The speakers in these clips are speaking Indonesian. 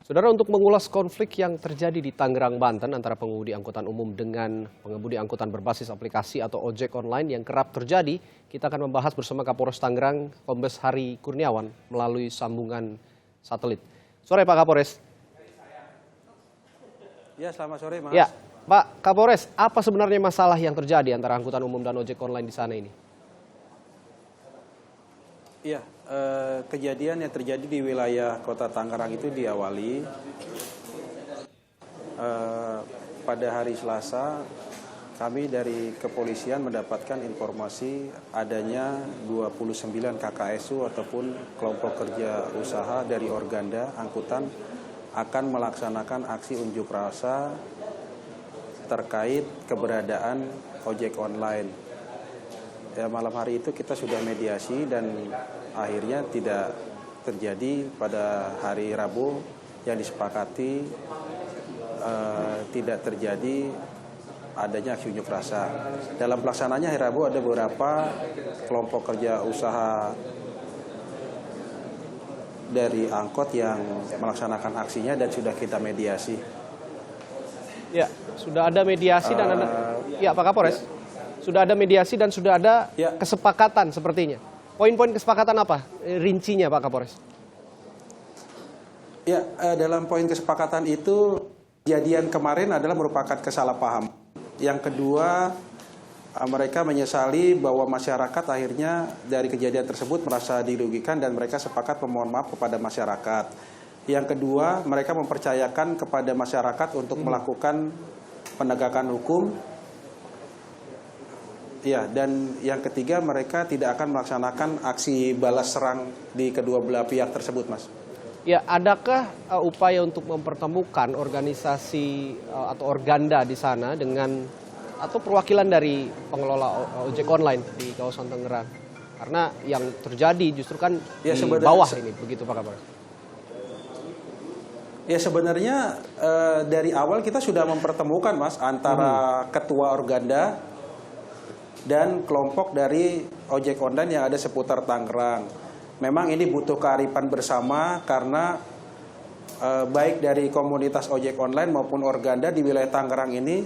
Saudara, untuk mengulas konflik yang terjadi di Tangerang, Banten antara pengemudi angkutan umum dengan pengemudi angkutan berbasis aplikasi atau ojek online yang kerap terjadi, kita akan membahas bersama Kapolres Tangerang, Kombes Hari Kurniawan, melalui sambungan satelit. Sore Pak Kapolres. Ya, selamat sore Mas. Ya, Pak Kapolres, apa sebenarnya masalah yang terjadi antara angkutan umum dan ojek online di sana ini? Iya, kejadian yang terjadi di wilayah Kota Tangerang itu diawali pada hari Selasa. Kami dari kepolisian mendapatkan informasi adanya 29 KKSU ataupun kelompok kerja usaha dari Organda Angkutan akan melaksanakan aksi unjuk rasa terkait keberadaan ojek online. Ya, malam hari itu kita sudah mediasi dan akhirnya tidak terjadi pada hari Rabu yang disepakati tidak terjadi adanya aksi unjuk rasa. Dalam pelaksananya hari Rabu ada beberapa kelompok kerja usaha dari angkot yang melaksanakan aksinya dan sudah kita mediasi. Ya, sudah ada mediasi dan ada. Ya, Pak Kapolres. Ya. Sudah ada mediasi dan sudah ada kesepakatan sepertinya. Poin-poin kesepakatan apa? Rincinya Pak Kapolres. Ya, dalam poin kesepakatan itu kejadian kemarin adalah merupakan kesalahpahaman. Yang kedua, mereka menyesali bahwa masyarakat akhirnya dari kejadian tersebut merasa dirugikan dan mereka sepakat memohon maaf kepada masyarakat. Yang kedua, mereka mempercayakan kepada masyarakat untuk melakukan penegakan hukum. Ya, dan yang ketiga mereka tidak akan melaksanakan aksi balas serang di kedua belah pihak tersebut, Mas. Ya, adakah upaya untuk mempertemukan organisasi atau organda di sana dengan atau perwakilan dari pengelola ojek online di kawasan Tangerang? Karena yang terjadi justru kan di bawah ini, begitu Pak Kapolres. Ya, sebenarnya dari awal kita sudah mempertemukan, Mas, antara ketua organda dan kelompok dari ojek online yang ada seputar Tangerang. Memang ini butuh kearifan bersama karena baik dari komunitas ojek online maupun organda di wilayah Tangerang ini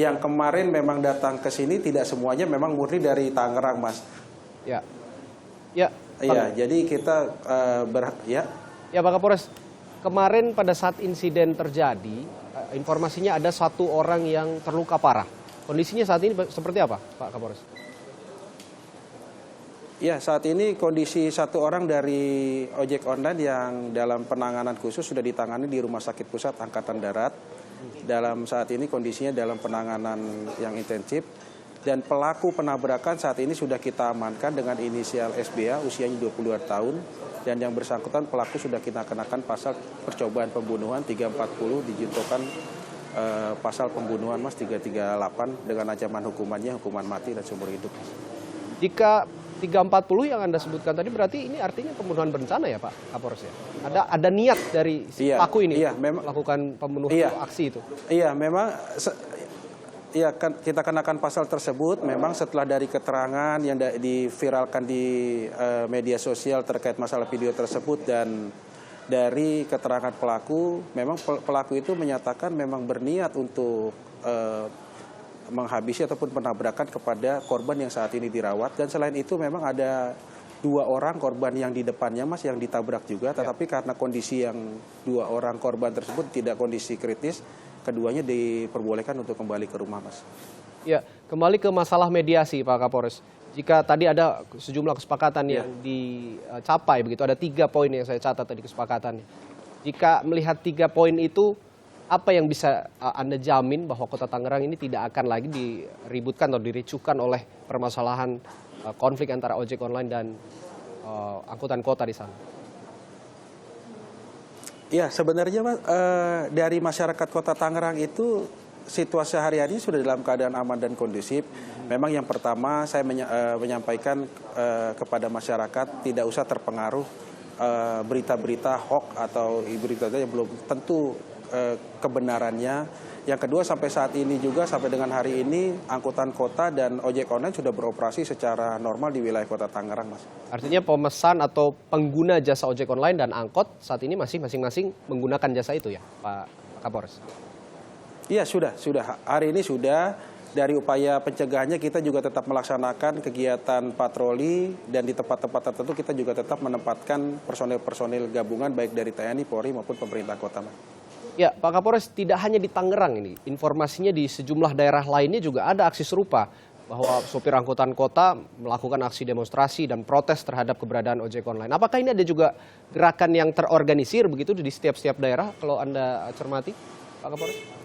yang kemarin memang datang ke sini tidak semuanya memang murni dari Tangerang, Mas. Ya. Ya. Iya, jadi kita Ya, Pak Kapolres. Kemarin pada saat insiden terjadi, informasinya ada satu orang yang terluka parah. Kondisinya saat ini seperti apa, Pak Kapolres? Ya, saat ini kondisi satu orang dari ojek online yang dalam penanganan khusus sudah ditangani di Rumah Sakit Pusat Angkatan Darat. Dalam saat ini kondisinya dalam penanganan yang intensif. Dan pelaku penabrakan saat ini sudah kita amankan dengan inisial SBA, usianya 22 tahun. Dan yang bersangkutan pelaku sudah kita kenakan pasal percobaan pembunuhan 340, dijatuhkan pasal pembunuhan, Mas, 338 dengan ancaman hukumannya hukuman mati dan seumur hidup. Jika 340 yang Anda sebutkan tadi berarti ini artinya pembunuhan berencana ya Pak Kapolres ya? Ada niat dari si pelaku ini melakukan pembunuhan aksi itu? Iya, memang kan kita kenakan pasal tersebut memang setelah dari keterangan yang diviralkan di media sosial terkait masalah video tersebut dan dari keterangan pelaku, memang pelaku itu menyatakan memang berniat untuk menghabisi ataupun penabrakan kepada korban yang saat ini dirawat. Dan selain itu memang ada 2 orang korban yang di depannya, Mas, yang ditabrak juga. Tetapi karena kondisi yang 2 orang korban tersebut tidak kondisi kritis, keduanya diperbolehkan untuk kembali ke rumah, Mas. Ya, kembali ke masalah mediasi Pak Kapolres. Jika tadi ada sejumlah kesepakatan yang dicapai, begitu ada 3 poin yang saya catat tadi kesepakatannya. Jika melihat 3 poin itu, apa yang bisa Anda jamin bahwa Kota Tangerang ini tidak akan lagi diributkan atau diricuhkan oleh permasalahan konflik antara ojek online dan angkutan kota di sana? Ya, sebenarnya Mas, dari masyarakat Kota Tangerang itu situasi hari-hari sudah dalam keadaan aman dan kondusif. Memang yang pertama saya menyampaikan kepada masyarakat tidak usah terpengaruh berita-berita hoax atau berita yang belum tentu kebenarannya. Yang kedua, sampai saat ini juga, sampai dengan hari ini, angkutan kota dan ojek online sudah beroperasi secara normal di wilayah Kota Tangerang, Mas. Artinya pemesan atau pengguna jasa ojek online dan angkot saat ini masih masing-masing menggunakan jasa itu ya, Pak Kapolres? Iya, sudah. Hari ini sudah. Dari upaya pencegahannya kita juga tetap melaksanakan kegiatan patroli dan di tempat-tempat tertentu kita juga tetap menempatkan personil-personil gabungan baik dari TNI, Polri maupun pemerintah kota. Ya, Pak Kapolres, tidak hanya di Tangerang ini, informasinya di sejumlah daerah lainnya juga ada aksi serupa bahwa sopir angkutan kota melakukan aksi demonstrasi dan protes terhadap keberadaan ojek online. Apakah ini ada juga gerakan yang terorganisir begitu di setiap daerah kalau Anda cermati, Pak Kapolres?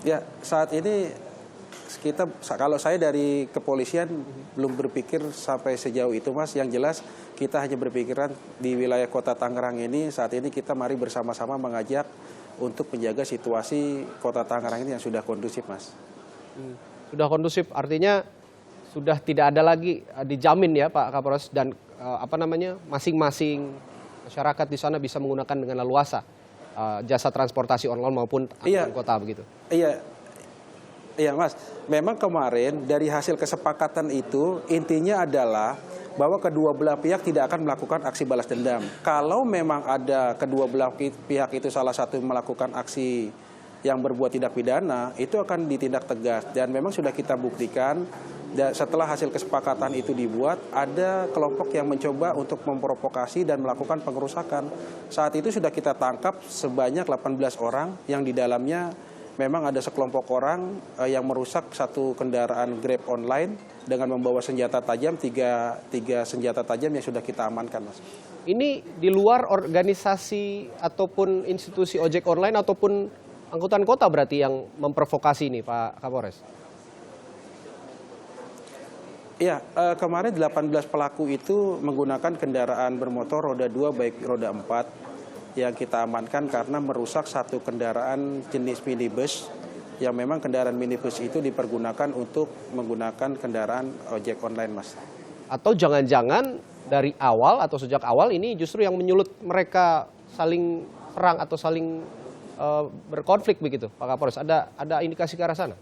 Ya, saat ini kalau saya dari kepolisian belum berpikir sampai sejauh itu, Mas. Yang jelas kita hanya berpikiran di wilayah Kota Tangerang ini saat ini kita mari bersama-sama mengajak untuk menjaga situasi Kota Tangerang ini yang sudah kondusif, Mas. Sudah kondusif, artinya sudah tidak ada lagi dijamin ya Pak Kapolres dan masing-masing masyarakat di sana bisa menggunakan dengan leluasa jasa transportasi online maupun angkutan kota begitu. Iya, Mas. Memang kemarin dari hasil kesepakatan itu intinya adalah bahwa kedua belah pihak tidak akan melakukan aksi balas dendam. Kalau memang ada kedua belah pihak itu salah satu melakukan aksi yang berbuat tindak pidana, itu akan ditindak tegas. Dan memang sudah kita buktikan setelah hasil kesepakatan itu dibuat, ada kelompok yang mencoba untuk memprovokasi dan melakukan pengerusakan. Saat itu sudah kita tangkap sebanyak 18 orang yang di dalamnya memang ada sekelompok orang yang merusak satu kendaraan Grab online dengan membawa senjata tajam, tiga senjata tajam yang sudah kita amankan, Mas. Ini di luar organisasi ataupun institusi ojek online ataupun angkutan kota berarti yang memprovokasi ini, Pak Kapolres? Iya, kemarin 18 pelaku itu menggunakan kendaraan bermotor roda 2 baik roda 4 yang kita amankan karena merusak satu kendaraan jenis minibus yang memang kendaraan minibus itu dipergunakan untuk menggunakan kendaraan ojek online, Mas. Atau jangan-jangan dari awal atau sejak awal ini justru yang menyulut mereka saling perang atau saling berkonflik begitu, Pak Kapolres? Ada indikasi ke arah sana?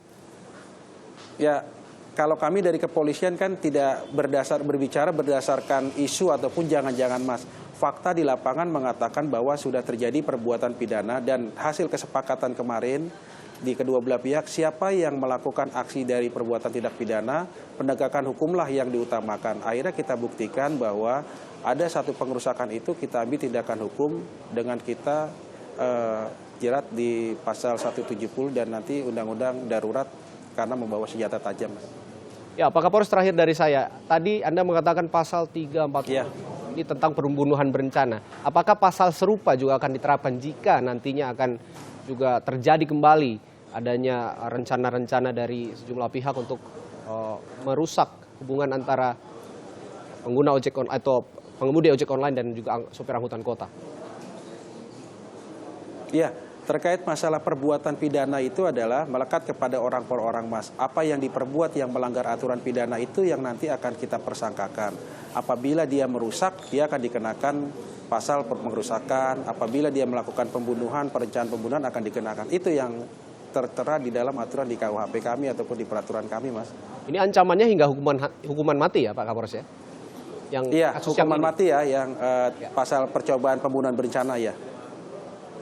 Ya, kalau kami dari kepolisian kan tidak berbicara berdasarkan isu ataupun jangan-jangan, Mas. Fakta di lapangan mengatakan bahwa sudah terjadi perbuatan pidana dan hasil kesepakatan kemarin di kedua belah pihak siapa yang melakukan aksi dari perbuatan tindak pidana, penegakan hukumlah yang diutamakan. Akhirnya kita buktikan bahwa ada satu pengerusakan itu kita ambil tindakan hukum dengan kita jerat di pasal 170 dan nanti undang-undang darurat karena membawa senjata tajam. Ya, Pak Kapolres, terakhir dari saya. Tadi Anda mengatakan pasal 340 ini tentang pembunuhan berencana. Apakah pasal serupa juga akan diterapkan jika nantinya akan juga terjadi kembali adanya rencana-rencana dari sejumlah pihak untuk merusak hubungan antara pengguna ojek online atau pengemudi ojek online dan juga sopir angkutan kota? Iya. Terkait masalah perbuatan pidana itu adalah melekat kepada orang per orang, Mas. Apa yang diperbuat yang melanggar aturan pidana itu yang nanti akan kita persangkakan. Apabila dia merusak, dia akan dikenakan pasal pengerusakan. Apabila dia melakukan pembunuhan, perencanaan pembunuhan akan dikenakan. Itu yang tertera di dalam aturan di KUHP kami ataupun di peraturan kami, Mas. Ini ancamannya hingga hukuman mati ya, Pak Kapolres ya? Iya, hukuman mati ya, yang pasal percobaan pembunuhan berencana ya.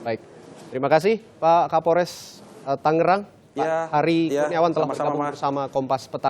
Baik. Terima kasih Pak Kapolres Tangerang, Pak Hari Kurniawan telah bergabung bersama Kompas Petang.